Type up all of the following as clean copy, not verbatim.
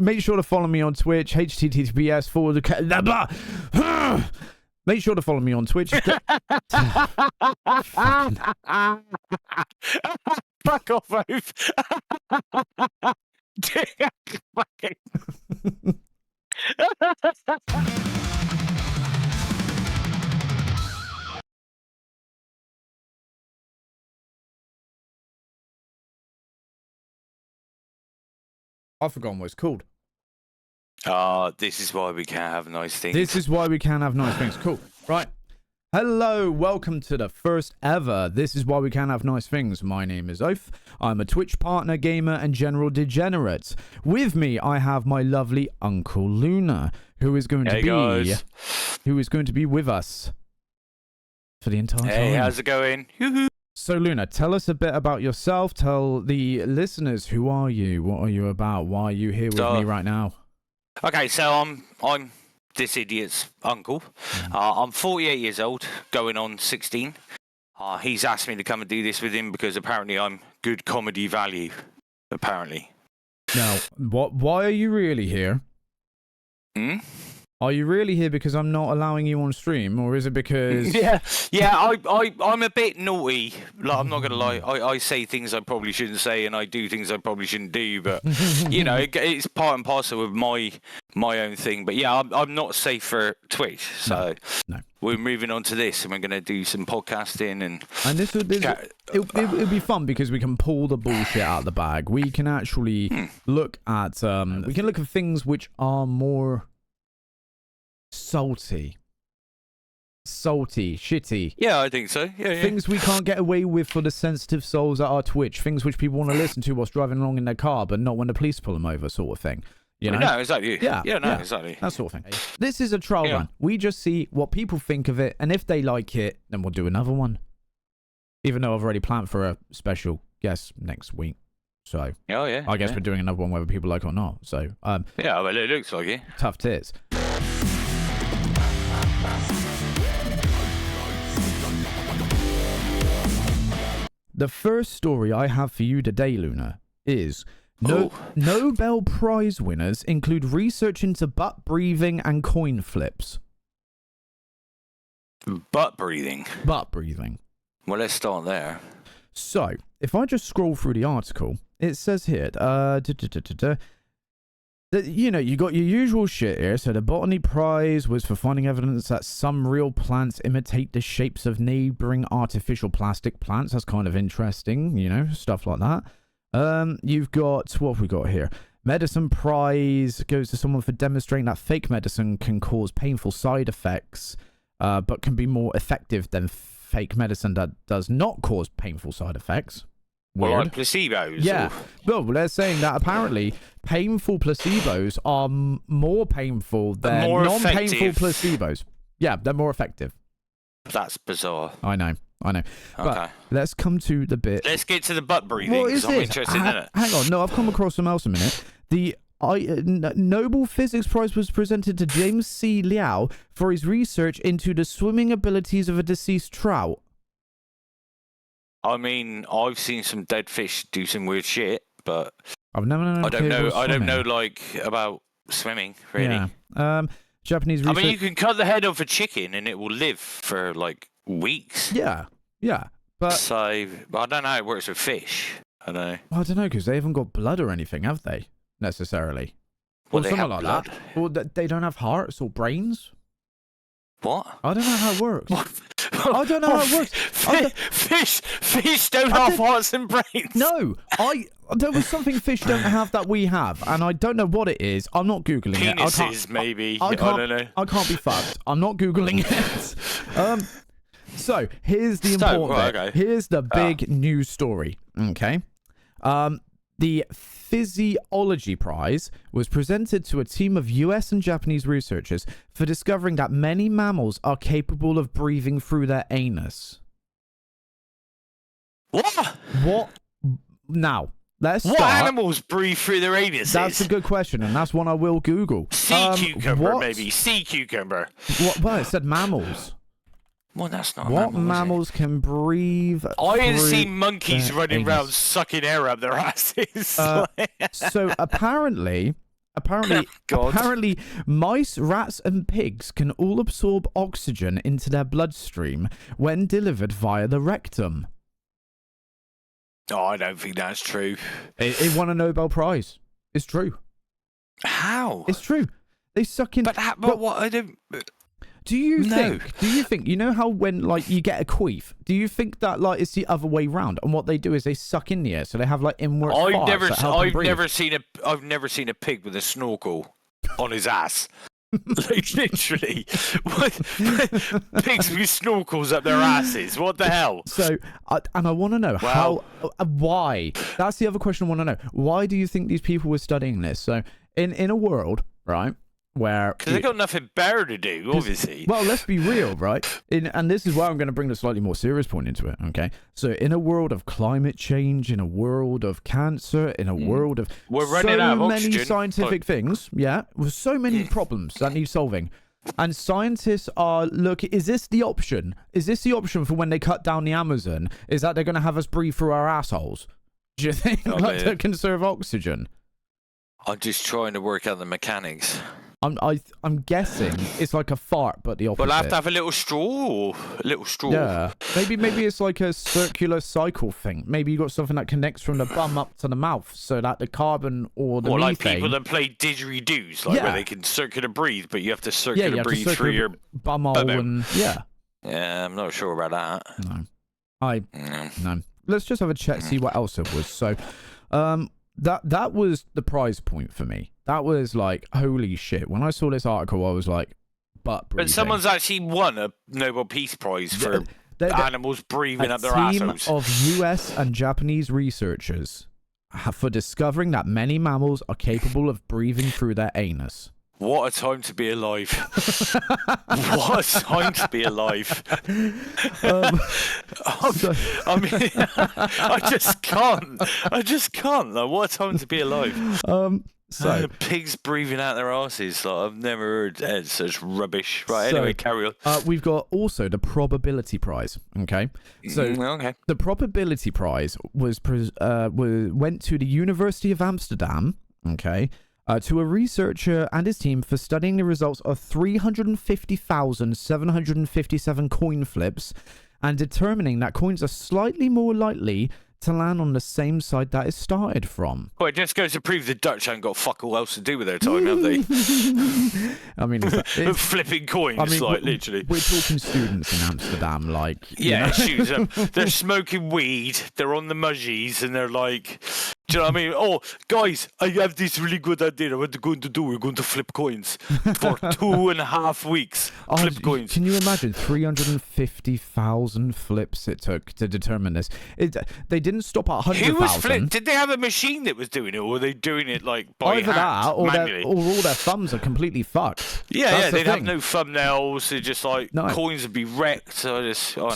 Make sure to follow me on Twitch, https forward. Make sure to follow me on Twitch. Fuck off, Oath. Fucking. I've forgotten what it's called. This is why we can't have nice things. This is why we can't have nice things. Cool. Right. Hello, welcome to the first ever This Is Why We Can't Have Nice Things. My name is Oath. I'm a Twitch partner, gamer, and general degenerate. With me, I have my lovely Uncle Luna, who is going to be with us for the entire time. Hey, how's it going? So, Luna, tell us a bit about yourself. Tell the listeners, who are you? What are you about? Why are you here with me right now? Okay, so I'm this idiot's uncle. I'm 48 years old, going on 16. He's asked me to come and do this with him because apparently I'm good comedy value. Apparently. Now, why are you really here? Are you really here because I'm not allowing you on stream, or is it because... I'm a bit naughty. Like, I'm not going to lie. I say things I probably shouldn't say, and I do things I probably shouldn't do, but, you know, it's part and parcel of my own thing. But, yeah, I'm not safe for Twitch, so no. We're moving on to this, and we're going to do some podcasting. And this it'll be fun because we can pull the bullshit out of the bag. We can actually look at things which are more... salty, shitty. Yeah, I think so. Yeah. Things we can't get away with for the sensitive souls at our Twitch. Things which people want to listen to whilst driving along in their car, but not when the police pull them over, sort of thing. You know? No, exactly. Yeah, exactly. That sort of thing. This is a trial run. We just see what people think of it, and if they like it, then we'll do another one. Even though I've already planned for a special guest next week. So, I guess we're doing another one whether people like it or not. So, yeah, well, it looks like it. Tough tits. The first story I have for you today, Luna, is Nobel Prize winners include research into butt breathing and coin flips. Butt breathing? Butt breathing. Well, let's start there. So, if I just scroll through the article, it says here, you know, you got your usual shit here. So the Botany Prize was for finding evidence that some real plants imitate the shapes of neighboring artificial plastic plants. That's kind of interesting, you know, stuff like that. You've got, what have we got here? Medicine Prize goes to someone for demonstrating that fake medicine can cause painful side effects, but can be more effective than fake medicine that does not cause painful side effects. Weird. Well, like placebos. Yeah. Well, they're saying that apparently painful placebos are more painful than non-painful placebos. Yeah, they're more effective. That's bizarre. I know. Okay. But let's come to the bit. Let's get to the butt breathing, because I'm interested in it. Hang on. No, I've come across something else a minute. The Nobel Physics Prize was presented to James C. Liao for his research into the swimming abilities of a deceased trout. I mean, I've seen some dead fish do some weird shit, but I've never known. I don't know like about swimming really. Yeah. Japanese research. I mean, you can cut the head off a chicken and it will live for like weeks. Yeah. But so I don't know how it works with fish. I don't know because they haven't got blood or anything, have they? Necessarily. Well, or they something have like blood. that. Or they don't have hearts or brains. What? I don't know how it works. What? I don't know how it works. Fish don't have hearts and brains. No, there was something fish don't have that we have, and I don't know what it is. I'm not googling it. Penises, maybe. I don't know. I can't be fucked. I'm not googling it. So here's the important bit. Okay. Here's the big news story. Okay. The Physiology Prize was presented to a team of US and Japanese researchers for discovering that many mammals are capable of breathing through their anus. What? Now, let's start. What animals breathe through their anuses? That's a good question, and that's one I will Google. Sea cucumber, maybe. Sea cucumber. Well, it said mammals. Well, that's not what mammals can breathe? I ain't seen monkeys running around sucking air up their asses. So apparently, God. Apparently, mice, rats, and pigs can all absorb oxygen into their bloodstream when delivered via the rectum. Oh, I don't think that's true. It won a Nobel Prize. It's true. How? It's true. They suck in. But what? I don't. Do you No. think? You know how when like you get a queef? Do you think that like it's the other way round? And what they do is they suck in the air, so they have like inward. I've farts I've never seen a pig with a snorkel on his ass. Like, literally, pigs with snorkels up their asses. What the hell? So, and I want to know why. That's the other question I want to know. Why do you think these people were studying this? So, in a world, right, where because they got nothing better to do, obviously. Well, let's be real, right? And this is why I'm going to bring the slightly more serious point into it. Okay, so in a world of climate change, in a world of cancer, in a world of we're running out of many oxygen. scientific things, with so many problems that need solving. And scientists are is this the option? Is this the option for when they cut down the Amazon? Is that they're going to have us breathe through our assholes? Do you think to conserve oxygen? I'm just trying to work out the mechanics. I'm guessing it's like a fart, but the opposite. But I have to have a little straw. Yeah, maybe it's like a circular cycle thing. Maybe you got something that connects from the bum up to the mouth, so that the carbon or the methane. Like people that play didgeridoos, where they can circular breathe, but you have to circular breathe through your bumhole and Yeah, I'm not sure about that. No. Let's just have a check, see what else it was. So, that was the prize point for me. That was like, holy shit. When I saw this article, I was like, butt breathing. But someone's actually won a Nobel Peace Prize for animals breathing up their assholes. A team of US and Japanese researchers for discovering that many mammals are capable of breathing through their anus. What a time to be alive. What a time to be alive. I mean, I just can't. Like, what a time to be alive. So pigs breathing out their asses. Like, I've never heard such rubbish. Right, anyway, carry on. We've got also the probability prize. Okay, so the probability prize went to the University of Amsterdam. Okay. To a researcher and his team for studying the results of 350,757 coin flips and determining that coins are slightly more likely to land on the same side that it started from. Well, it just goes to prove the Dutch haven't got fuck all else to do with their time, have they? I mean, it's flipping coins, literally. We're talking students in Amsterdam, like... Yeah, they're smoking weed, they're on the mudgies, and they're like... Do you know what I mean? Oh, guys, I have this really good idea. What we're going to do, we're going to flip coins for 2.5 weeks. Flip coins. Can you imagine 350,000 flips it took to determine this? They didn't stop at 100,000. Who was flip? Did they have a machine that was doing it, or were they doing it like by Either hand, that, or manually? all their thumbs are completely fucked. Yeah, they'd have no thumbnails. They'd just coins would be wrecked. So I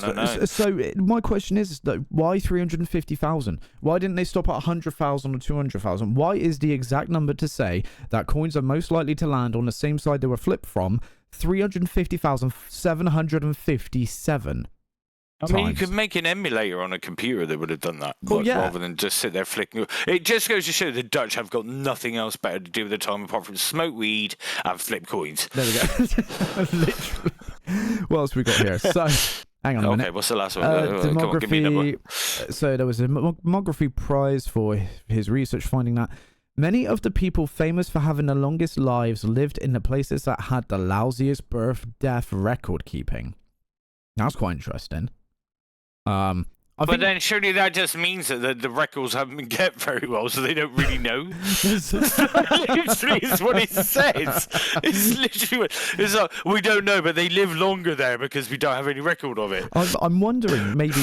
don't know. So my question is, though, why 350,000? Why didn't they stop at 100,000 or 200,000? Why is the exact number to say that coins are most likely to land on the same side they were flipped from 350,757? I mean, you could make an emulator on a computer that would have done that, rather than just sit there flicking. It just goes to show the Dutch have got nothing else better to do with their time apart from smoke weed and flip coins. There we go. Literally. What else we got here? So, hang on a minute. Okay, what's the last one? Demography. Give me a number. So there was a demography prize for his research finding that many of the people famous for having the longest lives lived in the places that had the lousiest birth-death record keeping. That's quite interesting. But then surely that just means that the records haven't been kept very well, so they don't really know. Literally, is what it says. It's literally, it's like, we don't know, but they live longer there because we don't have any record of it. I'm wondering, maybe...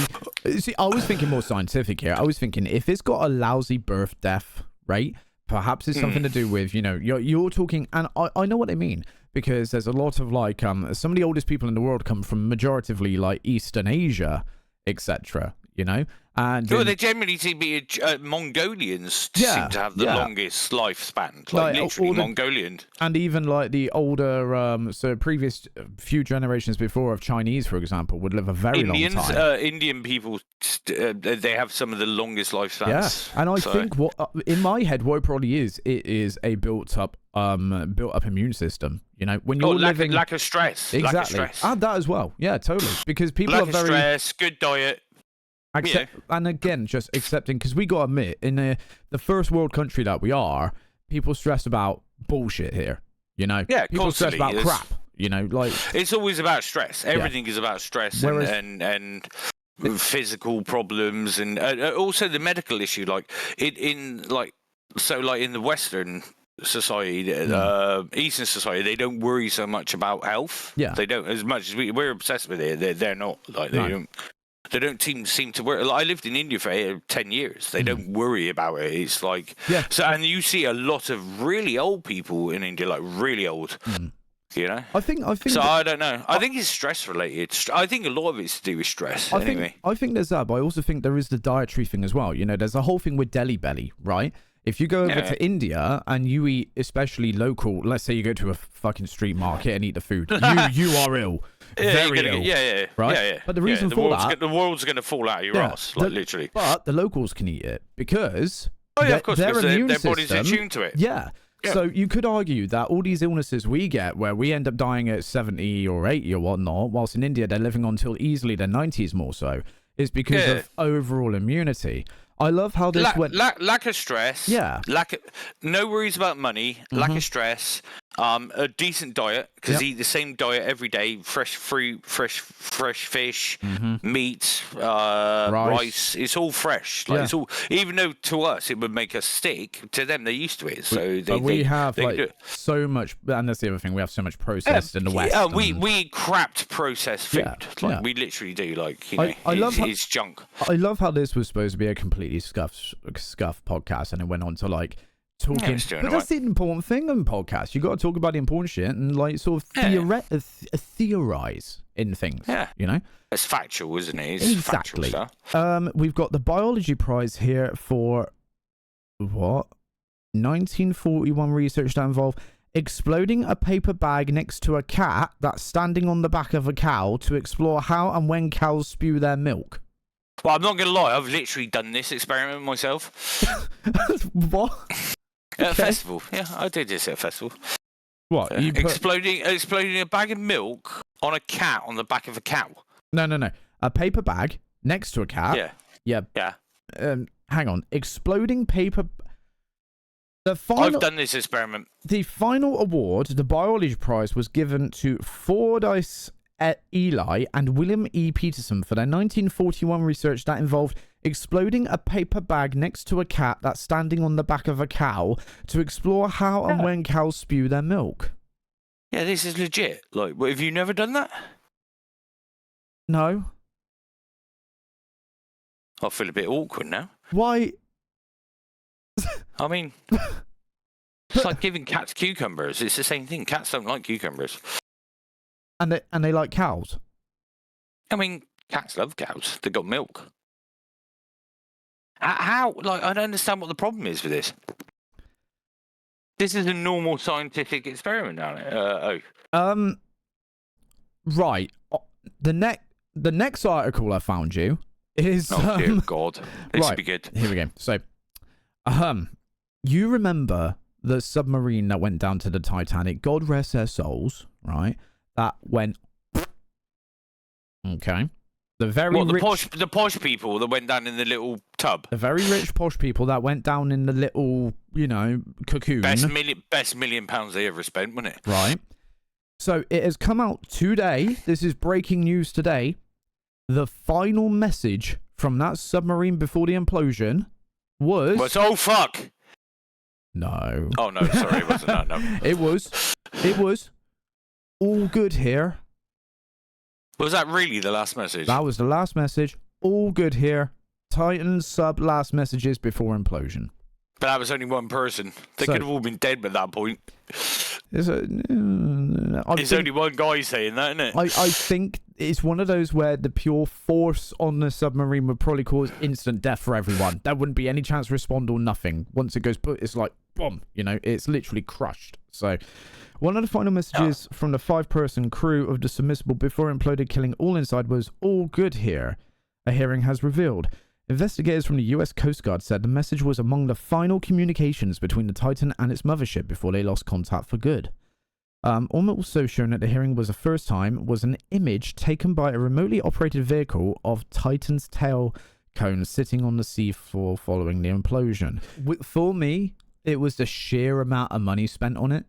See, I was thinking more scientific here. I was thinking, if it's got a lousy birth-death rate, perhaps it's something to do with, you're talking... And I know what I mean, because there's a lot of, like... some of the oldest people in the world come from majoritively, like, Eastern Asia, etc. you know. And Well, they generally seem to be Mongolians seem to have the longest lifespan, like literally Mongolian. And even like the older, so previous few generations before of Chinese, for example, would live a very long time. Indian people, they have some of the longest lifespans. Yeah, and I think what in my head, what it probably is, it is a built up immune system. You know, when you're living lack of stress, exactly, lack of stress. Add that as well. Yeah, totally, because people are very stress, good diet. And again, just accepting, because we got to admit, in the first world country that we are, people stress about bullshit here, you know? Yeah, people stress about crap, you know? Like, it's always about stress. Everything is about stress and physical problems, and also the medical issue. Like, in the Western society, Eastern society, they don't worry so much about health. Yeah. They don't, as much as we're obsessed with it. They're not. Like, they don't seem to worry. Like, I lived in India for 10 years. They don't worry about it. It's like, so, and you see a lot of really old people in India, like really old. You know, I think. So I don't know. I think it's stress related. I think a lot of it's to do with stress. I think there's that, but I also think there is the dietary thing as well. You know, there's a whole thing with Delhi belly, right? If you go over to India and you eat, especially local, let's say you go to a fucking street market and eat the food, you are ill. Very ill. Right? Yeah. But the reason for that... The world's going to fall out of your ass, like, literally. But the locals can eat it because... of course, their immune their system, body's attuned to it. Yeah. So you could argue that all these illnesses we get, where we end up dying at 70 or 80 or whatnot, whilst in India they're living on till easily their 90s more so, is because of overall immunity. I love how this went... Lack of stress. Yeah. No worries about money. Lack of stress. A decent diet, because eat the same diet every day. Fresh fruit, fresh fish, meat, rice. It's all fresh. Like, it's all, even though to us it would make us sick, to them they're used to it. So we have so much, and that's the other thing. We have so much processed in the West. Yeah, we eat crapped processed food. We literally do. Like, you know, it's junk. I love how this was supposed to be a completely scuff podcast, and it went on to like talking. But that's the important thing in podcasts. You got to talk about the important shit and like sort of theorize in things. Yeah, you know, it's factual, isn't it? It's exactly. Factual stuff. We've got the biology prize here for what 1941 research that involved exploding a paper bag next to a cat that's standing on the back of a cow to explore how and when cows spew their milk. Well, I'm not going to lie. I've literally done this experiment myself. What? At a festival. Yeah, I did this at a festival. What? Exploding a bag of milk on a cat on the back of a cow. No. A paper bag next to a cat. Yeah. Hang on. Exploding paper... I've done this experiment. The final award, the biology prize, was given to Fordyce Eli and William E. Peterson for their 1941 research that involved exploding a paper bag next to a cat that's standing on the back of a cow to explore how and when cows spew their milk. Yeah, this is legit. Like, have you never done that? No. I feel a bit awkward now. Why? I mean, it's like giving cats cucumbers. It's the same thing. Cats don't like cucumbers. And they like cows? I mean, cats love cows. They got milk. How? Like, I don't understand what the problem is with this. This is a normal scientific experiment, isn't it? Right. The next article I found you is... Oh, dear God. This would be good. Here we go. So, you remember the submarine that went down to the Titanic? God rest their souls, right? That went... Okay. The posh people that went down in the little tub. The very rich posh people that went down in the little, you know, cocoon. Best £1,000,000 they ever spent, wasn't it? Right. So it has come out today. This is breaking news today. The final message from that submarine before the implosion was... Oh, fuck! No. Oh, no, sorry, it wasn't that, no. It was all good here. Was that really the last message? That was the last message. All good here. Titan sub last messages before implosion. But that was only one person. They could have all been dead by that point. There's only one guy saying that, isn't it? I think it's one of those where the pure force on the submarine would probably cause instant death for everyone. There wouldn't be any chance to respond or nothing. Once it goes, it's like, boom, it's literally crushed. So, one of the final messages from the 5-person crew of the submersible before it imploded, killing all inside, was "all good here," a hearing has revealed. Investigators from the U.S. Coast Guard said the message was among the final communications between the Titan and its mothership before they lost contact for good. Also shown at the hearing was the first time was an image taken by a remotely operated vehicle of Titan's tail cone sitting on the sea floor following the implosion. For me, it was the sheer amount of money spent on it.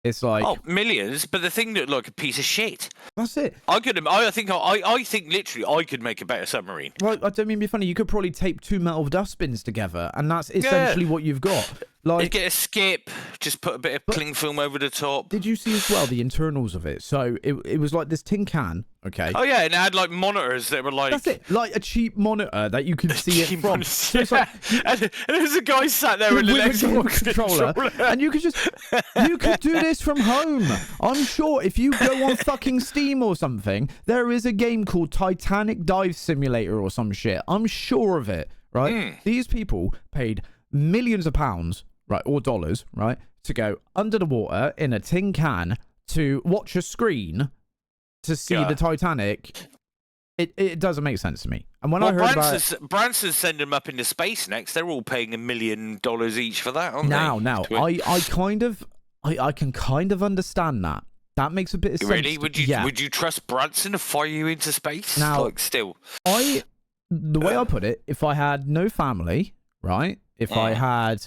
It's like millions, but the thing looked like a piece of shit. That's it. I think literally I could make a better submarine. Right, I don't mean to be funny. You could probably tape 2 metal dustbins together, and that's essentially what you've got. Like, get a skip, just put a bit of cling film over the top. Did you see as well the internals of it? So it was like this tin can, okay? Oh yeah, and it had like monitors that were like... That's it, like a cheap monitor that you could see it from. So it's like, and there's a guy sat there with an Xbox controller. And you could do this from home. I'm sure if you go on fucking Steam or something, there is a game called Titanic Dive Simulator or some shit. I'm sure of it, right? These people paid millions of pounds, right, or dollars, right, to go under the water in a tin can to watch a screen to see the Titanic. It doesn't make sense to me. And when I heard Branson's sending them up into space next. They're all paying $1 million each for that, aren't they? Now, I can kind of understand that. That makes a bit of sense. Really? Would you trust Branson to fire you into space? Now, like, still. The way I put it, if I had no family, right? If I had,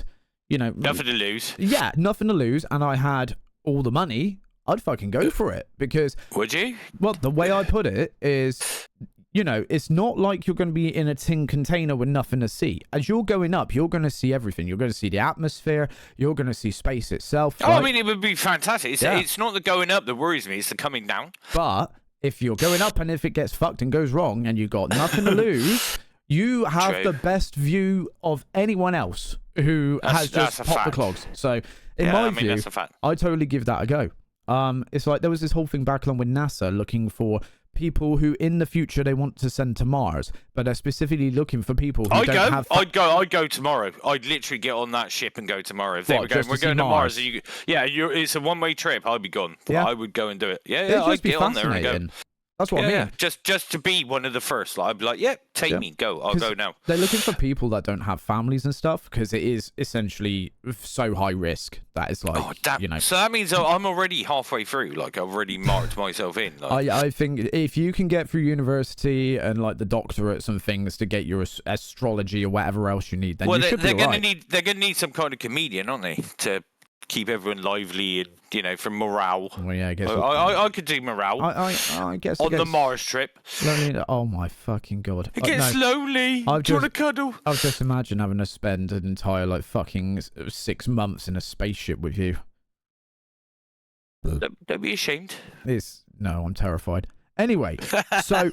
nothing to lose. Yeah, nothing to lose, and I had all the money, I'd fucking go for it. Because... Would you? Well, the way I put it is, it's not like you're going to be in a tin container with nothing to see. As you're going up, you're going to see everything. You're going to see the atmosphere. You're going to see space itself. Oh, right? I mean, it would be fantastic. It's not the going up that worries me. It's the coming down. But if you're going up and if it gets fucked and goes wrong and you've got nothing to lose... You have the best view of anyone else who has just popped the clogs. So, in my view, I totally give that a go. It's like there was this whole thing back on with NASA looking for people who in the future they want to send to Mars, but they're specifically looking for people who don't have... I'd go tomorrow. I'd literally get on that ship and go tomorrow. If they were going, we're going to Mars. It's a one-way trip. I'd be gone. Yeah. I would go and do it. Yeah, I'd get on there and go. That's what I mean. Just to be one of the first. Like, I'd be like, take me, go. I'll go now. They're looking for people that don't have families and stuff because it is essentially so high risk that it's like, So that means I'm already halfway through. Like, I've already marked myself in. Like. I think if you can get through university and like the doctorates and things to get your astrology or whatever else you need, then you should be right. They're gonna need some kind of comedian, aren't they, to keep everyone lively and for morale. Well, yeah, I guess I could do morale. I guess on the Mars trip. Lonely. Oh my fucking god! It gets lonely. Do you want to cuddle? I'll just imagine having to spend an entire fucking 6 months in a spaceship with you. Don't be ashamed. No, I'm terrified. Anyway, so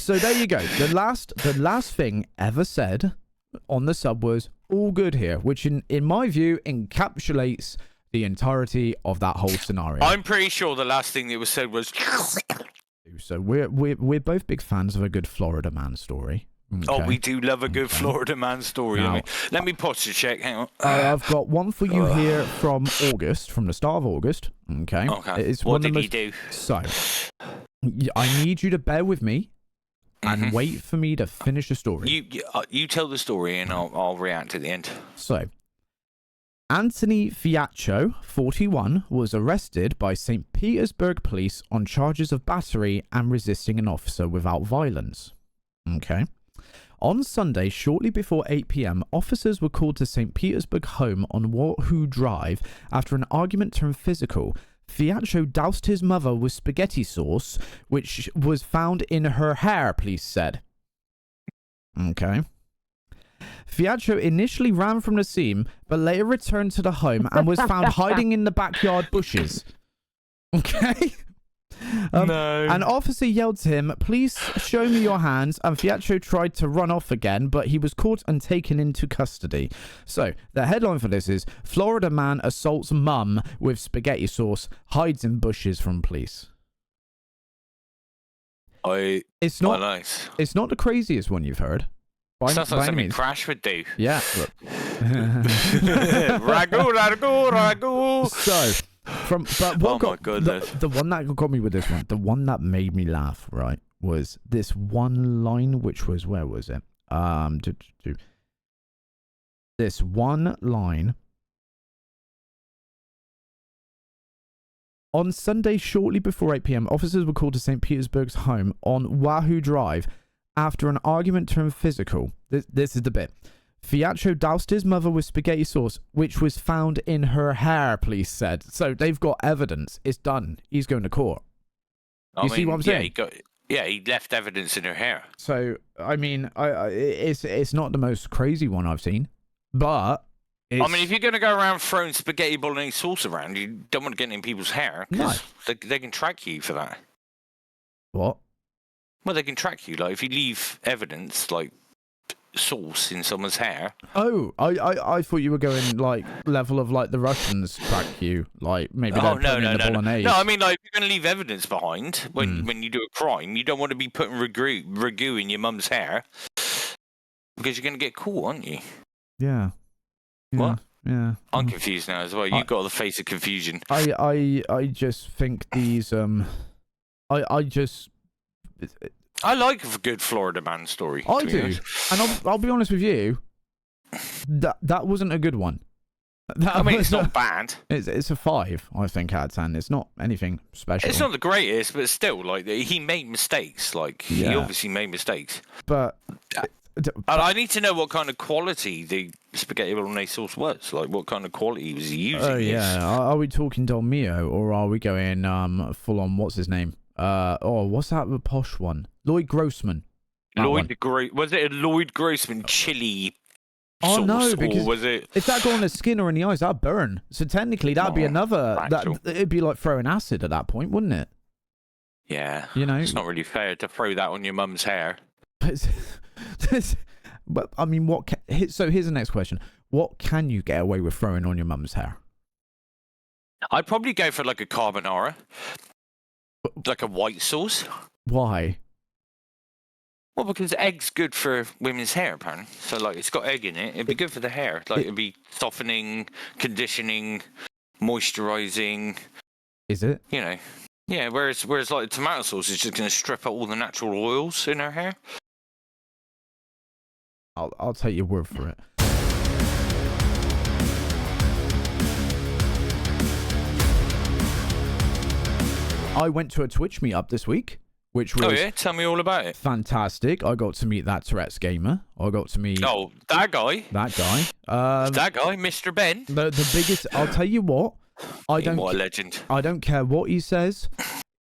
there you go. The last thing ever said on the sub was "all good here," which in my view encapsulates the entirety of that whole scenario. I'm pretty sure the last thing that was said was... So we're both big fans of a good Florida man story. Okay. Oh, we do love a good Florida man story. Now, let me pause to check. Hang on. I've got one for you here from August, from the start of August. Okay. It's what did he do? So, I need you to bear with me and wait for me to finish the story. You tell the story and I'll react at the end. So, Anthony Fiacco, 41, was arrested by St. Petersburg police on charges of battery and resisting an officer without violence. Okay. On Sunday, shortly before 8 p.m., officers were called to St. Petersburg home on Wahoo Drive after an argument turned physical. Fiacco doused his mother with spaghetti sauce, which was found in her hair, police said. Okay. Fiacco initially ran from the scene, but later returned to the home and was found hiding in the backyard bushes. Okay? No. An officer yelled to him, "Please show me your hands," and Fiatro tried to run off again, but he was caught and taken into custody. So, the headline for this is, Florida man assaults mum with spaghetti sauce, hides in bushes from police. It's not nice. It's not the craziest one you've heard. Sounds like something Crash would do. Yeah. Ragu. So, my goodness. The one that got me with this one, the one that made me laugh, right, was this one line, which was, where was it? This one line. On Sunday, shortly before 8 p.m., officers were called to St. Petersburg's home on Wahoo Drive after an argument turned physical. This is the bit. Fiatro doused his mother with spaghetti sauce, which was found in her hair, police said. So they've got evidence. It's done. He's going to court. You see what I'm saying? He left evidence in her hair. So, I mean, it's not the most crazy one I've seen, but... I mean, if you're going to go around throwing spaghetti bolognese sauce around, you don't want to get in people's hair, because they can track you for that. What? Well, they can track you. Like, if you leave evidence, like sauce in someone's hair. Oh, I thought you were going, like, level of, like, the Russians track you. Like, maybe they're putting in the bolognese. No, I mean, like, if you're going to leave evidence behind when you do a crime, you don't want to be putting ragu in your mum's hair, because you're going to get caught, aren't you? Yeah. What? Yeah. I'm confused now as well. You've got the face of confusion. I just think these I like a good Florida man story. I do, and I'll be honest with you, that wasn't a good one. It's not bad. It's a 5, I think, out of 10. It's not anything special. It's not the greatest, but still, like, he made mistakes. Like, he obviously made mistakes. But I need to know what kind of quality the spaghetti bolognese sauce was. Like, what kind of quality was he using? Oh, yeah. Are we talking Del Mio, or are we going full on, what's his name? What's that, the posh one? Lloyd Grossman. Was it a Lloyd Grossman chili sauce? Oh, no, because or was it... if that got on the skin or in the eyes, that'd burn. So technically, that'd be another... It'd be like throwing acid at that point, wouldn't it? Yeah. You know? It's not really fair to throw that on your mum's hair. But I mean, so here's the next question: what can you get away with throwing on your mum's hair? I'd probably go for like a carbonara, like a white sauce. Why? Well, because egg's good for women's hair, apparently. So, like, it's got egg in it. It'd be good for the hair. Like, it'd be softening, conditioning, moisturising. Is it? You know. Yeah, whereas like tomato sauce is just going to strip out all the natural oils in her hair. I'll take your word for it. I went to a Twitch meetup this week, which was... Oh, yeah? Tell me all about it. Fantastic. I got to meet that Tourette's gamer. I got to meet... Oh, that guy? That guy. That guy, Mr. Ben? The biggest... I'll tell you what. What a legend. I don't care what he says.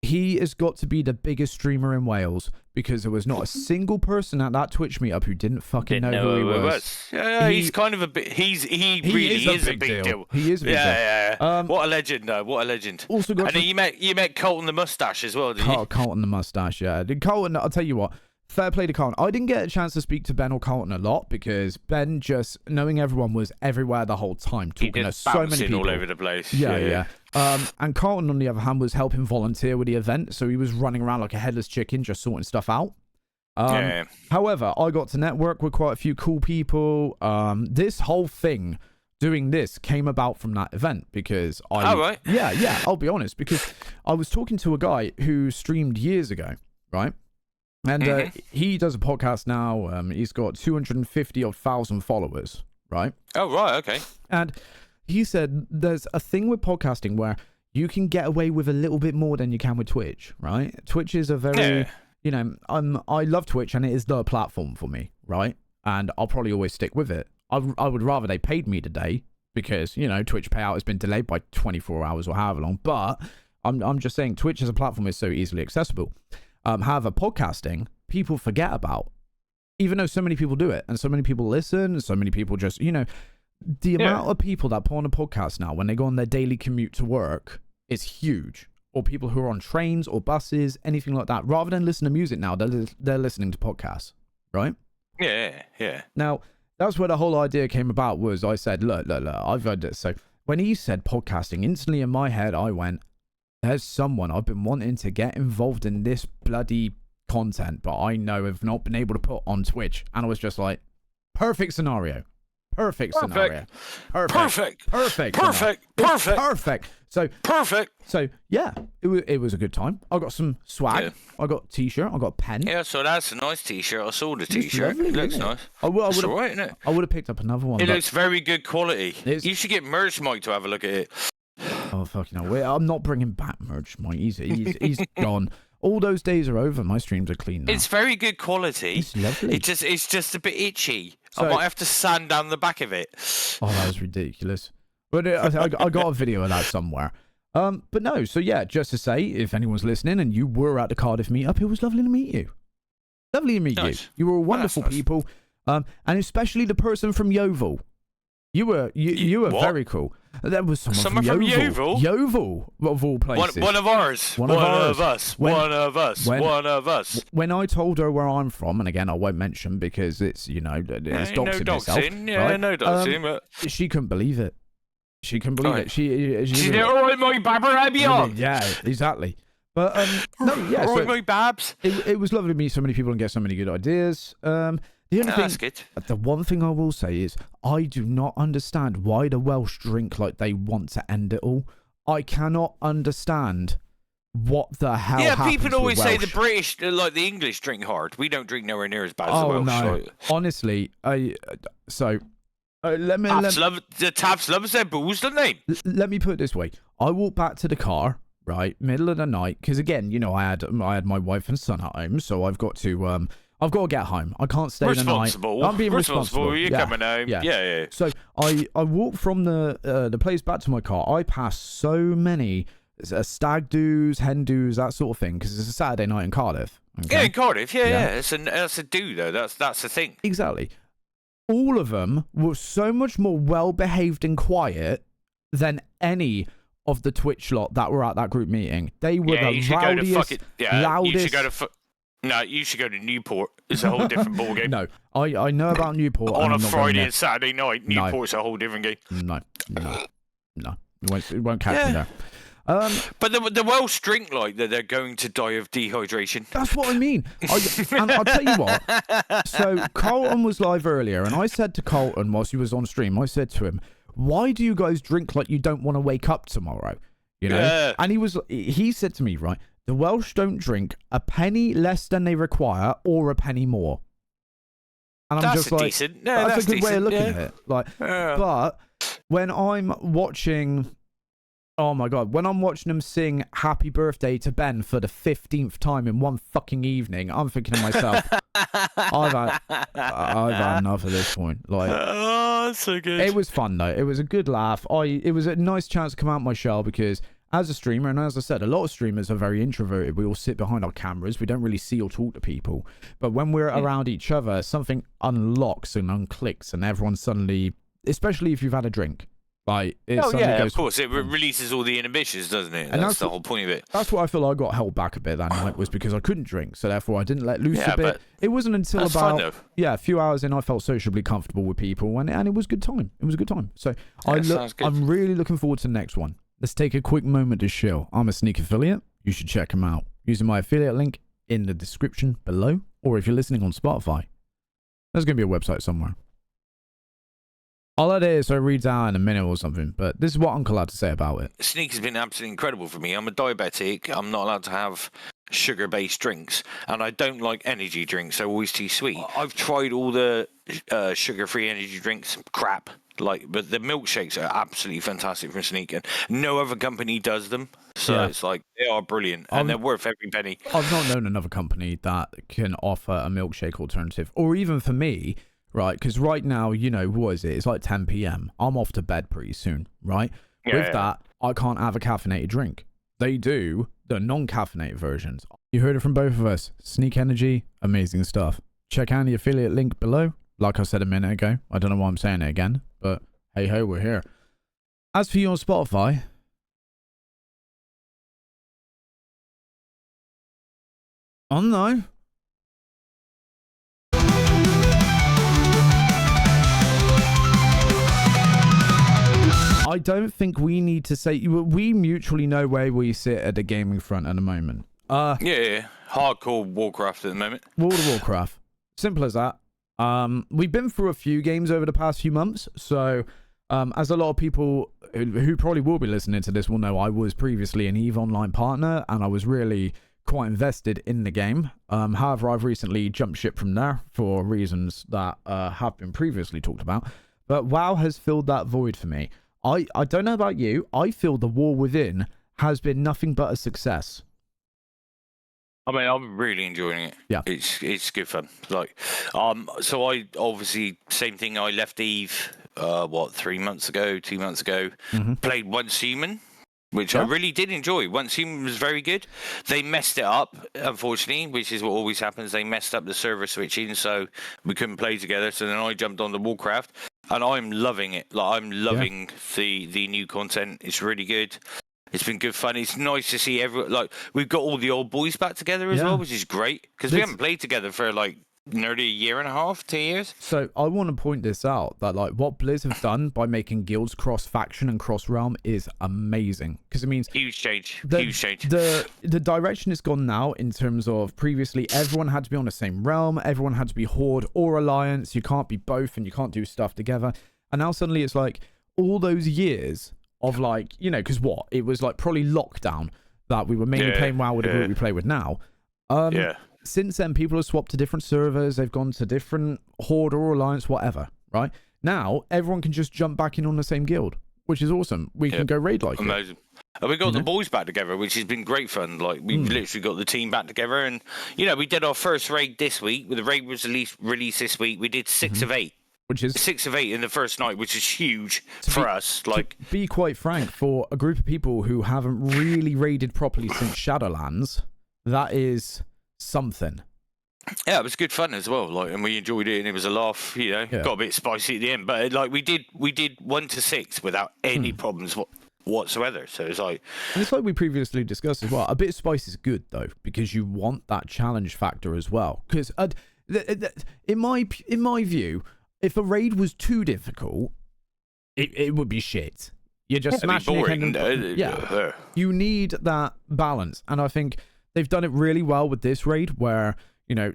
He has got to be the biggest streamer in Wales, because there was not a single person at that Twitch meetup who didn't fucking know who he was. Yeah, he's kind of a bit... He really is a big deal. He is a big deal. Yeah. What a legend, though. What a legend. Also got you met Colton the Mustache as well, didn't you? Colton the Mustache, yeah. Colton, I'll tell you what. Fair play to Colton. I didn't get a chance to speak to Ben or Colton a lot, because Ben, just knowing everyone, was everywhere the whole time, talking to so many people all over the place. Yeah. And Colton, on the other hand, was helping volunteer with the event, so he was running around like a headless chicken, just sorting stuff out. However, I got to network with quite a few cool people. This whole thing, doing this, came about from that event, because right. Yeah, I'll be honest, because I was talking to a guy who streamed years ago, right? And he does a podcast now. He's got 250,000 followers, right? Oh, right, okay. And he said there's a thing with podcasting where you can get away with a little bit more than you can with Twitch, right? Twitch is a very, you know, I love Twitch, and it is the platform for me, right? And I'll probably always stick with it. I would rather they paid me today, because, you know, Twitch payout has been delayed by 24 hours or however long. But I'm just saying Twitch as a platform is so easily accessible. However, podcasting, people forget about, even though so many people do it, and so many people listen, and so many people just, you know, the amount of people that put on a podcast now when they go on their daily commute to work is huge. or people who are on trains or buses, anything like that. Rather than listen to music now, they're listening to podcasts, right? Yeah, yeah. Now, that's where the whole idea came about. Was I said, look, I've heard this. So when he said podcasting, instantly in my head, I went, there's someone I've been wanting to get involved in this bloody content, but I know have not been able to put on Twitch. And I was just like, perfect scenario. Perfect scenario. Perfect. So Perfect. So yeah, it was a good time. I got some swag. Yeah. I got t-shirt. I got a pen. Yeah, so that's a nice t-shirt. I saw the t-shirt. Lovely, it looks nice. I would have, right, isn't it? I would have picked up another one. It looks very good quality. You should get Merch Mike to have a look at it. Oh fucking hell! I'm not bringing back Merch Mike. He's gone. All those days are over. My streams are clean now. It's very good quality. It's lovely. It's just a bit itchy. So, I might have to sand down the back of it. Oh, that was ridiculous. But I got a video of that somewhere. But no, so yeah, just to say, if anyone's listening and you were at the Cardiff meetup, it was lovely to meet you. Lovely to meet you. You were wonderful people. And especially the person from Yeovil. You were very cool. There was someone from Yeovil. Yeovil, of all places. One of ours. One of us. When I told her where I'm from, and again, I won't mention because it's, it's doxing myself. Yeah, right? No doxing. But she couldn't believe it. She couldn't believe it. She's like, all right, my babber, I'll be on. Yeah, exactly. But no, yeah. All right, my babs. It was lovely to meet so many people and get so many good ideas. The only thing, that's good. The one thing I will say is I do not understand why the Welsh drink like they want to end it all. I cannot understand what the hell happens. Yeah, people always say Welsh. the British, like the English, drink hard. We don't drink nowhere near as bad as the Welsh. No. Honestly, let me the Taps loves their booze, don't they? Let me put it this way: I walked back to the car, right, middle of the night, because again, I had my wife and son at home, so I've got to get home. I can't stay the night. I'm being responsible. You're coming home. Yeah. So I walked from the place back to my car. I passed so many stag do's, hen do's, that sort of thing, because it's a Saturday night in Cardiff. Okay? Yeah, in Cardiff. Yeah. That's a do though. That's the thing. Exactly. All of them were so much more well behaved and quiet than any of the Twitch lot that were at that group meeting. They were the rowdiest, loudest. You should go to. No, you should go to Newport. It's a whole different ballgame. No, I know about Newport. On a Friday and Saturday night, Newport's a whole different game. No. You won't catch me there. But the Welsh drink like that they're going to die of dehydration. That's what I mean. And I'll tell you what. So Carlton was live earlier, and I said to Carlton whilst he was on stream, I said to him, why do you guys drink like you don't want to wake up tomorrow? Yeah. And he said to me, right, the Welsh don't drink a penny less than they require or a penny more. And I'm that's just like, decent. No, that's a good decent. way of looking at it. Like, but when I'm watching, oh my God, when I'm watching them sing Happy Birthday to Ben for the 15th time in one fucking evening, I'm thinking to myself, I've had enough at this point. Like, oh, that's so good. It was fun though. It was a good laugh. It was a nice chance to come out my shell because as a streamer, and as I said, a lot of streamers are very introverted. We all sit behind our cameras. We don't really see or talk to people. But when we're around each other, something unlocks and unclicks, and everyone suddenly, especially if you've had a drink, like it suddenly goes. Of course, it releases all the inhibitions, doesn't it? And that's the whole point of it. That's what I feel I got held back a bit that night was because I couldn't drink, so therefore I didn't let loose a bit. It wasn't until about a few hours in I felt sociably comfortable with people, and it was a good time. It was a good time. So I'm really looking forward to the next one. Let's take a quick moment to chill. I'm a Sneak affiliate. You should check them out using my affiliate link in the description below, or if you're listening on Spotify, there's going to be a website somewhere. I'll let it so it reads out in a minute or something, but this is what Uncle had to say about it. Sneak has been absolutely incredible for me. I'm a diabetic. I'm not allowed to have sugar-based drinks, and I don't like energy drinks. They're always too sweet. I've tried all the sugar-free energy drinks. Crap. But the milkshakes are absolutely fantastic from Sneak, and no other company does them. So it's like they are brilliant, and they're worth every penny. I've not known another company that can offer a milkshake alternative, or even for me, right? Because right now, what is it? It's like 10 p.m. I'm off to bed pretty soon, right? With that, I can't have a caffeinated drink. They do the non-caffeinated versions. You heard it from both of us. Sneak Energy, amazing stuff. Check out the affiliate link below. Like I said a minute ago, I don't know why I'm saying it again, but hey ho, we're here. As for you on Spotify, Oh no. I don't think we need to say... We mutually know where we sit at the gaming front at the moment. Yeah. Hardcore Warcraft at the moment. World of Warcraft. Simple as that. We've been through a few games over the past few months, so as a lot of people who probably will be listening to this will know, I was previously an EVE Online partner, and I was really quite invested in the game. However, I've recently jumped ship from there for reasons that have been previously talked about, but WoW has filled that void for me. I don't know about you, I feel the War Within has been nothing but a success. I mean, I'm really enjoying it. Yeah, it's good fun. Like, so I obviously same thing. I left Eve, 3 months ago, 2 months ago. Played Once Human, which I really did enjoy. Once Human was very good. They messed it up, unfortunately, which is what always happens. They messed up the server switching, so we couldn't play together. So then I jumped on the Warcraft, and I'm loving it. Like, I'm loving the new content. It's really good. It's been good fun. It's nice to see we've got all the old boys back together as well, which is great because we haven't played together for like nearly a year and a half, 2 years. So I want to point this out that like what Blizz have done by making guilds cross faction and cross realm is amazing, because it means huge change. The direction it's gone now in terms of previously everyone had to be on the same realm, everyone had to be Horde or Alliance. You can't be both, and you can't do stuff together. And now suddenly it's like all those years of like, you know, because it was like probably lockdown that we were mainly playing WoW with the group we play with now. Since then, people have swapped to different servers. They've gone to different Horde or Alliance, whatever, right? Now, everyone can just jump back in on the same guild, which is awesome. We can go raid like amazing. And we got the boys back together, which has been great fun. Like, we've literally got the team back together. And, you know, we did our first raid this week. The raid was released this week. We did 6 of 8. Which is 6 of 8 in the first night, which is huge for us. Like, to be quite frank, for a group of people who haven't really raided properly since Shadowlands, that is something. Yeah, it was good fun as well. Like, and we enjoyed it, and it was a laugh. You know, got a bit spicy at the end, but like we did 1 to 6 without any problems whatsoever. So it's like, and it's like we previously discussed as well. A bit of spice is good though, because you want that challenge factor as well. Because in my view, if a raid was too difficult, it would be shit. You're just smashing your head. You need that balance, and I think they've done it really well with this raid, where you know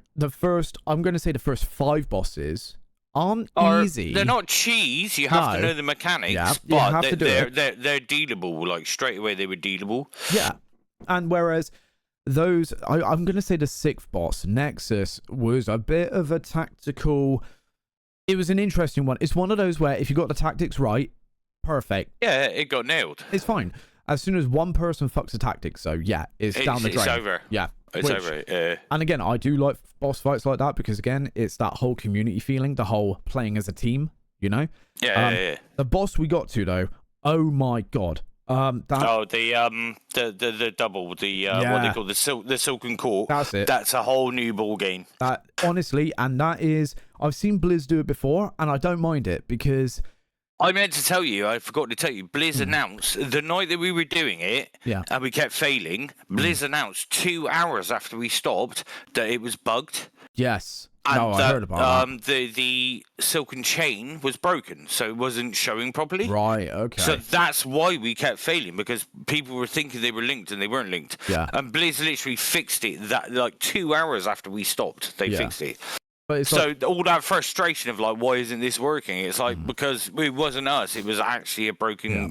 I'm going to say the first 5 bosses aren't easy. They're not cheese. You have to know the mechanics, but they're dealable. Like straight away, they were dealable. Yeah, and whereas those, I'm going to say the 6th boss, Nexus, was a bit of a tactical. It was an interesting one. It's one of those where if you got the tactics right, perfect. Yeah, it got nailed. It's fine. As soon as one person fucks the tactics, so yeah, it's down the drain. It's over. Yeah. It's over. Yeah. And again, I do like boss fights like that because again, it's that whole community feeling, the whole playing as a team, you know? Yeah. The boss we got to though, oh my god. The double, what they call the Silken Court. That's it. That's a whole new ball game. That honestly, and that is, I've seen Blizz do it before, and I don't mind it because I meant to tell you, I forgot to tell you. Blizz announced the night that we were doing it, and we kept failing. Blizz announced 2 hours after we stopped that it was bugged. Yes. And I heard about that. The silken chain was broken, so it wasn't showing properly. Right, okay. So that's why we kept failing, because people were thinking they were linked and they weren't linked. Yeah. And Blizz literally fixed it that like 2 hours after we stopped, they fixed it. But it's so all that frustration of like, why isn't this working? It's like because it wasn't us; it was actually a broken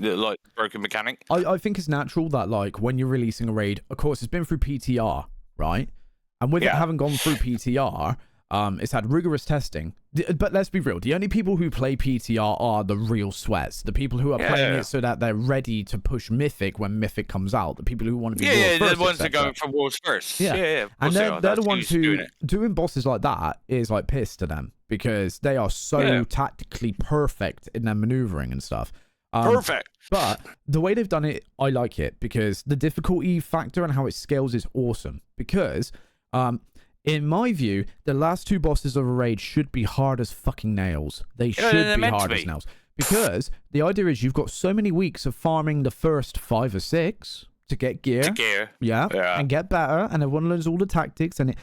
mechanic. I think it's natural that like when you're releasing a raid, of course, it's been through PTR, right? And with it having gone through PTR, it's had rigorous testing. But let's be real, the only people who play PTR are the real sweats. The people who are playing it so that they're ready to push Mythic when Mythic comes out. The people who want to be Worlds first, the ones that are going for Worlds first. Yeah. And they're the ones who doing bosses like that is like piss to them because they are so tactically perfect in their maneuvering and stuff. Perfect. But the way they've done it, I like it because the difficulty factor and how it scales is awesome. Because in my view, the last 2 bosses of a raid should be hard as fucking nails. They should be hard as nails. Because the idea is you've got so many weeks of farming the first 5 or 6 to get gear. Yeah, and get better, and everyone learns all the tactics, and it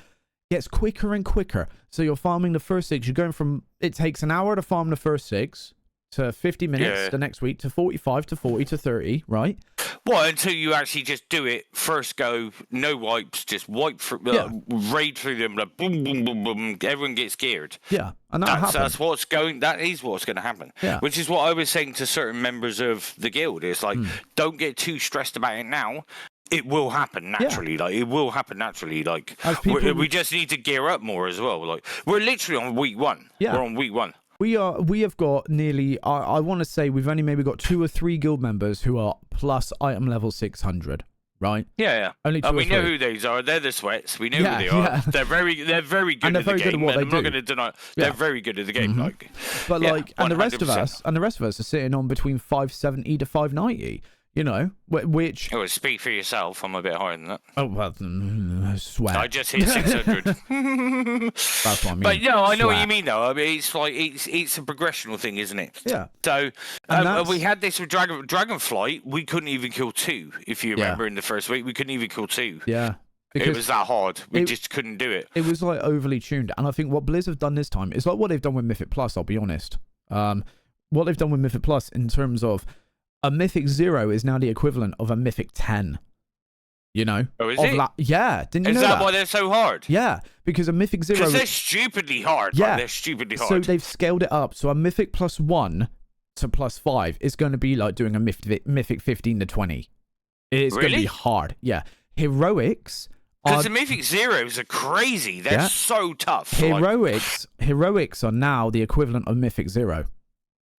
gets quicker and quicker. So you're farming the first 6. You're going from, it takes an hour to farm the first 6 to 50 minutes the next week to 45 to 40 to 30, right? Well, until you actually just do it first go, no wipes, just wipe through, raid through them, like boom, boom, boom, boom. Everyone gets geared. Yeah, and that that's what's going. That is what's going to happen. Yeah. Which is what I was saying to certain members of the guild. It's like, don't get too stressed about it now. It will happen naturally. Yeah. Like it will happen naturally. Like we just need to gear up more as well. Like we're literally on week 1. Yeah. We're on week 1. We have got nearly, I want to say we've only maybe got 2 or 3 guild members who are plus item level 600, right? Yeah. Only 2 or 3. We know who these are. They're the sweats. We know who they are. Yeah. They're very good and they're at the very game. Good at what I'm they not do. going to deny. They're very good at the game. Like, but like, and 100%. the rest of us are sitting on between 570 to 590. You know, which... Oh, speak for yourself. I'm a bit higher than that. Oh, well, sweat. I just hit 600. That's what I mean. But no, I know what you mean, though. I mean, it's like, it's a progressional thing, isn't it? Yeah. So, we had this with Dragonflight. We couldn't even kill 2, if you remember, in the first week. We couldn't even kill 2. Yeah. It was that hard. We just couldn't do it. It was, like, overly tuned. And I think what Blizz have done this time is like what they've done with Mythic Plus, I'll be honest. What they've done with Mythic Plus in terms of... A Mythic 0 is now the equivalent of a Mythic 10. You know? Oh, is it? Yeah. Didn't you know that? Is that why they're so hard? Yeah, because a Mythic 0... Because they're stupidly hard. Yeah. Like, they're stupidly hard. So they've scaled it up. So a Mythic plus 1 to plus 5 is going to be like doing a Mythic 15 to 20. It's going to be hard. Yeah. Heroics... Because the Mythic Zeros are crazy. They're so tough. Heroics are now the equivalent of Mythic 0.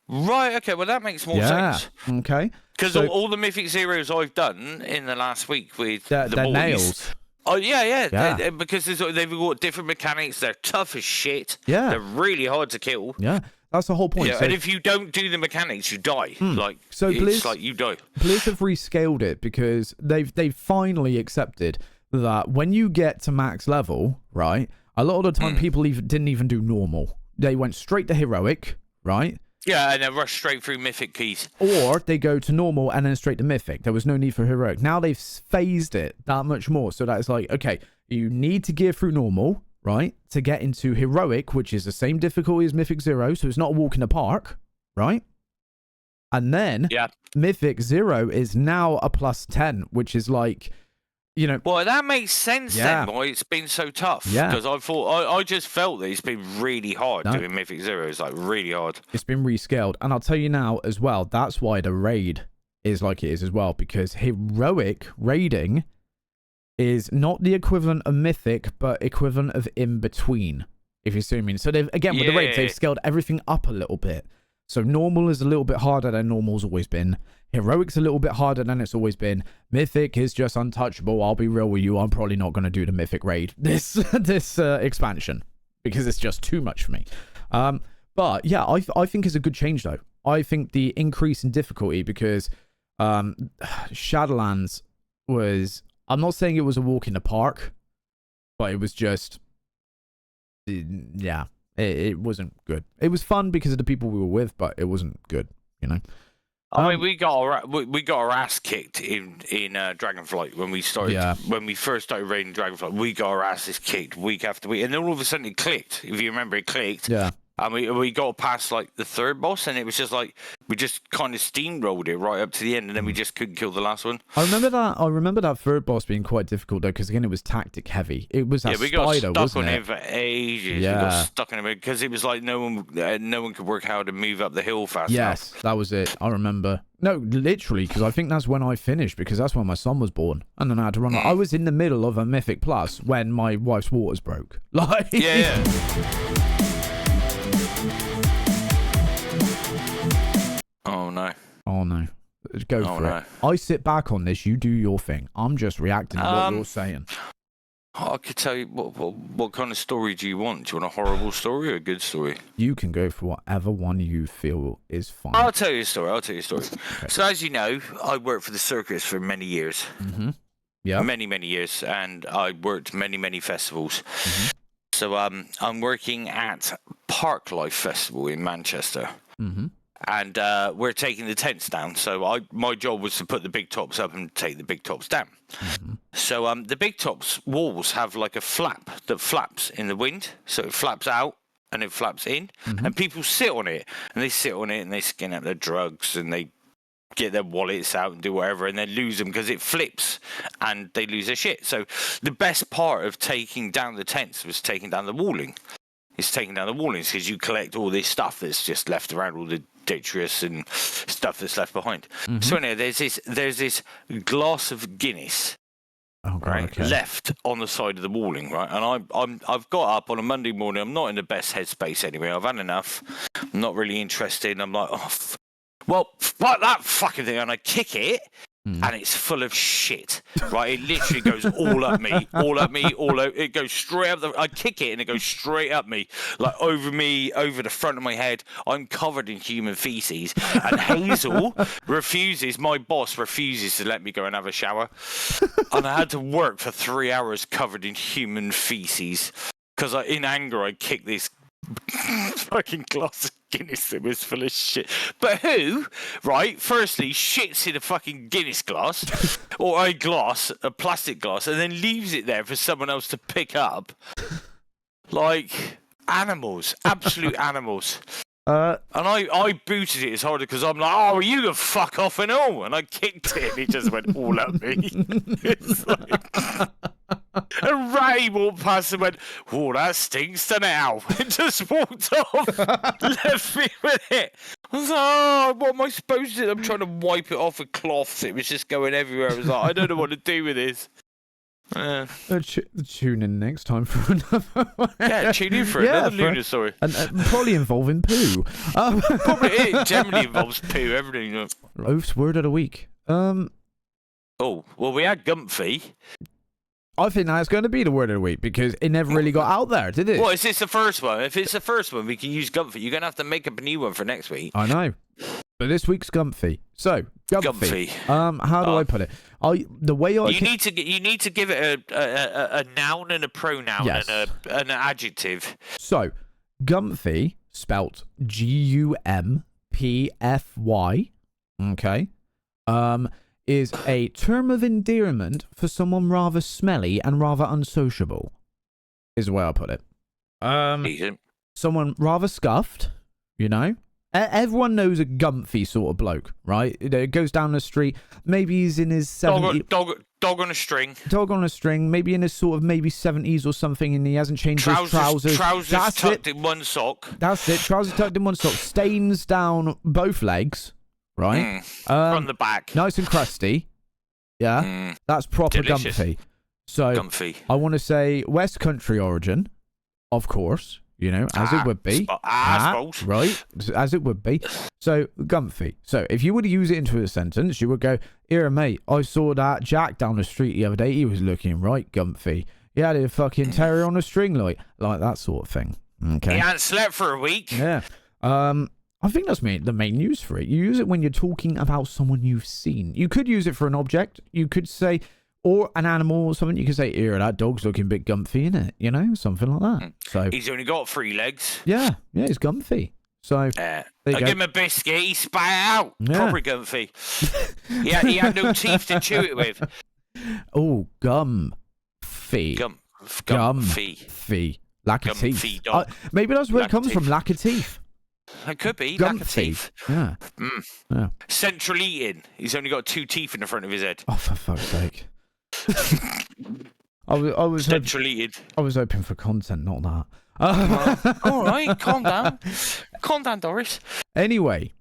Right, okay, well that makes more sense. Okay. Because all the Mythic Zeros I've done in the last week with the boys... nails. Oh, yeah. Because they've got different mechanics, they're tough as shit. Yeah. They're really hard to kill. Yeah, that's the whole point. Yeah, so, and if you don't do the mechanics, you die. Like, so it's like you die. Blizz have rescaled it because they've finally accepted that when you get to max level, right, a lot of the time people didn't even do normal. They went straight to heroic, right? Yeah, and then rush straight through mythic keys. Or they go to normal and then straight to mythic. There was no need for heroic. Now they've phased it that much more. So that it's like, okay, you need to gear through normal, right? To get into heroic, which is the same difficulty as Mythic 0. So it's not a walk in the park, right? And then Mythic 0 is now a plus 10, which is like... You know, well, that makes sense then why it's been so tough. Yeah. Because I just felt that it's been really hard doing Mythic 0. It's like really hard. It's been rescaled. And I'll tell you now as well, that's why the raid is like it is as well. Because heroic raiding is not the equivalent of mythic, but equivalent of in between. If you see what I mean. So they've, again, with the raids, they've scaled everything up a little bit. So normal is a little bit harder than normal's always been. Heroic's a little bit harder than it's always been. Mythic is just untouchable. I'll be real with you. I'm probably not going to do the Mythic raid this expansion because it's just too much for me. But yeah, I think it's a good change though. I think the increase in difficulty because Shadowlands was... I'm not saying it was a walk in the park, but it was just... Yeah. It wasn't good. It was fun because of the people we were with, but it wasn't good, you know? I mean, we got our ass kicked in Dragonflight when we first started raiding Dragonflight. We got our asses kicked week after week, and then all of a sudden it clicked. If you remember, it clicked. Yeah. And we got past like the third boss, and it was just like we just kind of steamrolled it right up to the end, and then we just couldn't kill the last one. I remember that third boss being quite difficult though, because again it was tactic heavy. It was that spider, wasn't it? We got stuck on it for ages. Yeah. We got stuck on it because it was like no one could work how to move up the hill fast enough. Yes, that was it. I remember. No, literally, because I think that's when I finished, because that's when my son was born, and then I had to run. I was in the middle of a Mythic Plus when my wife's waters broke. Like, yeah. Oh no. Oh no. Go for it. I sit back on this, you do your thing. I'm just reacting to what you're saying. I could tell you what kind of story do you want? Do you want a horrible story or a good story? You can go for whatever one you feel is fine. I'll tell you a story. Okay. So as you know, I worked for the circus for many years. Mm-hmm. Yeah. Many years, and I worked many festivals. Mm-hmm. So I'm working at Parklife Festival in Manchester. Mm-hmm. and we're taking the tents down. So my job was to put the big tops up and take the big tops down. Mm-hmm. So the big tops walls have like a flap that flaps in the wind, so it flaps out and it flaps in, and people sit on it, and they sit on it and they skin out their drugs and they get their wallets out and do whatever, and then lose them because it flips and they lose their shit. So the best part of taking down the tents was taking down the walling. It's taking down the wallings because you collect all this stuff that's just left around, all the detritus and stuff that's left behind. Mm-hmm. So anyway, there's this glass of Guinness, left on the side of the walling, right? And I've got up on a Monday morning. I'm not in the best headspace anyway. I've had enough. I'm not really interested. I'm like, well, fuck that fucking thing, and I kick it. And it's full of shit, right? It literally goes all up me, all up me, all over. It goes straight up. I kick it and it goes straight up me, like over me, over the front of my head. I'm covered in human feces. And Hazel my boss refuses to let me go and have a shower. And I had to work for 3 hours covered in human feces because in anger I kicked this fucking glass of Guinness that was full of shit. But who, right, firstly shits in a fucking Guinness glass or a plastic glass, and then leaves it there for someone else to pick up? Like animals, absolute animals. And I booted it as hard because I'm like, oh, you can fuck off and all. And I kicked it and it just went all at me. It's like... And Ray walked past and went, oh, that stinks to now. And just walked off, left me with it. I was like, oh, what am I supposed to do? I'm trying to wipe it off with cloths. It was just going everywhere. I was like, I don't know what to do with this. Tune in next time for another one. Yeah, tune in for another Luna story. And probably involving poo. Probably it generally involves poo, everything. You know. Oath's word of the week. Oh, well, we had Gumpy. I think that's going to be the word of the week because it never really got out there, did it? Well, is this the first one? If it's the first one, we can use Gumpy. You're going to have to make up a new one for next week. I know. But this week's Gumpy. So, Gumpy. How do I put it? You need to give it a noun and a pronoun and an adjective. So, Gumpy, spelt Gumpfy, okay, is a term of endearment for someone rather smelly and rather unsociable, is the way I put it. Someone rather scuffed, you know? Everyone knows a Gumpy sort of bloke, right? It goes down the street, maybe he's in his 70s. Dog on a string. Dog on a string, maybe in his sort of maybe 70s or something, and he hasn't changed his trousers. Trousers tucked in one sock. That's it, trousers tucked in one sock, stains down both legs. Right? From the back. Nice and crusty. Yeah? That's proper Delicious. Gumpy. So, Gumpy. I want to say West Country origin, of course, you know, as it would be. Right? As it would be. So, Gumpy. So, if you were to use it into a sentence, you would go, here, mate, I saw that Jack down the street the other day. He was looking right Gumpy. He had a fucking terrier on a string light. Like that sort of thing. Okay? He hadn't slept for a week. Yeah. I think that's the main use for it. You use it when you're talking about someone you've seen. You could use it for an object. You could say, or an animal or something. You could say, here, that dog's looking a bit Gumpy, innit? You know, something like that. So he's only got 3 legs. Yeah, he's Gumpy. So I give him a biscuit, he spat it out. Yeah. Probably Gumpy. He had no teeth to chew it with. Oh, Gumpy. Gumpy. Lack of teeth. Maybe that's where it comes from, lack of teeth. It could be. Gumpy. Lack of teeth. Yeah. Yeah. Central eating. He's only got 2 teeth in the front of his head. Oh, for fuck's sake. I was central eating. I was hoping for content, not that. All right, calm down. Calm down, Doris. Anyway,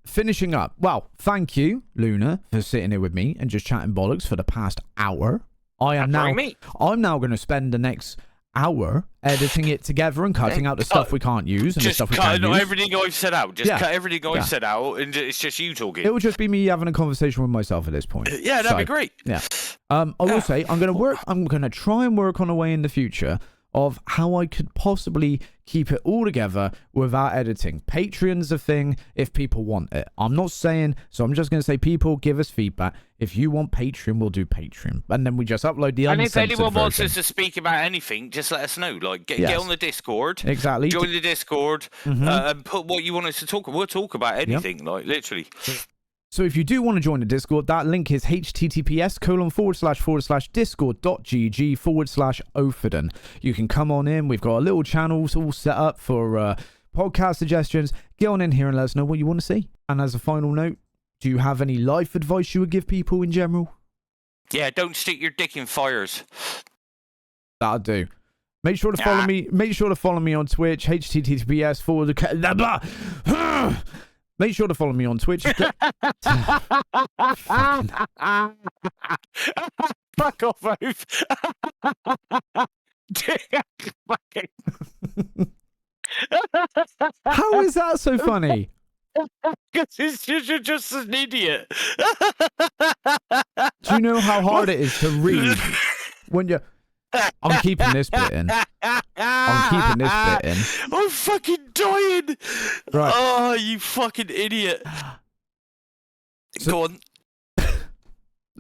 finishing up. Well, thank you, Luna, for sitting here with me and just chatting bollocks for the past hour. I'm now going to spend the next hour editing it together and cutting out the stuff we can't use and the stuff we can use. Everything I've said out. Cut everything I've said out, and it's just you talking. It will just be me having a conversation with myself at this point. Yeah, that'd be great. Yeah. I will say I'm going to try and work on a way in the future of how I could possibly keep it all together without editing. Patreon's a thing if people want it. I'm not saying, so I'm just going to say, people, give us feedback. If you want Patreon, we'll do Patreon. And then we just upload the And uncensored if anyone wants version. us to speak about anything, just let us know. Like, get on the Discord. Exactly. Join the Discord and put what you want us to talk about. We'll talk about anything, like, literally. So if you do want to join the Discord, that link is https://discord.gg/Ophaden. You can come on in. We've got a little channels all set up for podcast suggestions. Get on in here and let us know what you want to see. And as a final note, do you have any life advice you would give people in general? Yeah, don't stick your dick in fires. That'll do. Make sure to follow me. Make sure to follow me on Twitch. https:// Make sure to follow me on Twitch. Fuck off, Oath. How is that so funny? Because you're just an idiot. Do you know how hard it is to read when you're... I'm keeping this bit in. I'm keeping this bit in. I'm fucking dying. Right. Oh, you fucking idiot. So, go on.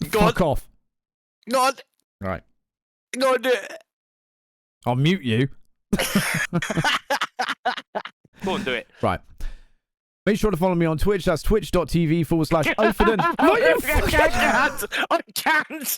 Go fuck on. off. Go on. Right. Go on, do it. I'll mute you. Go on, do it. Right. Make sure to follow me on Twitch. That's twitch.tv/Ophaden. I can't.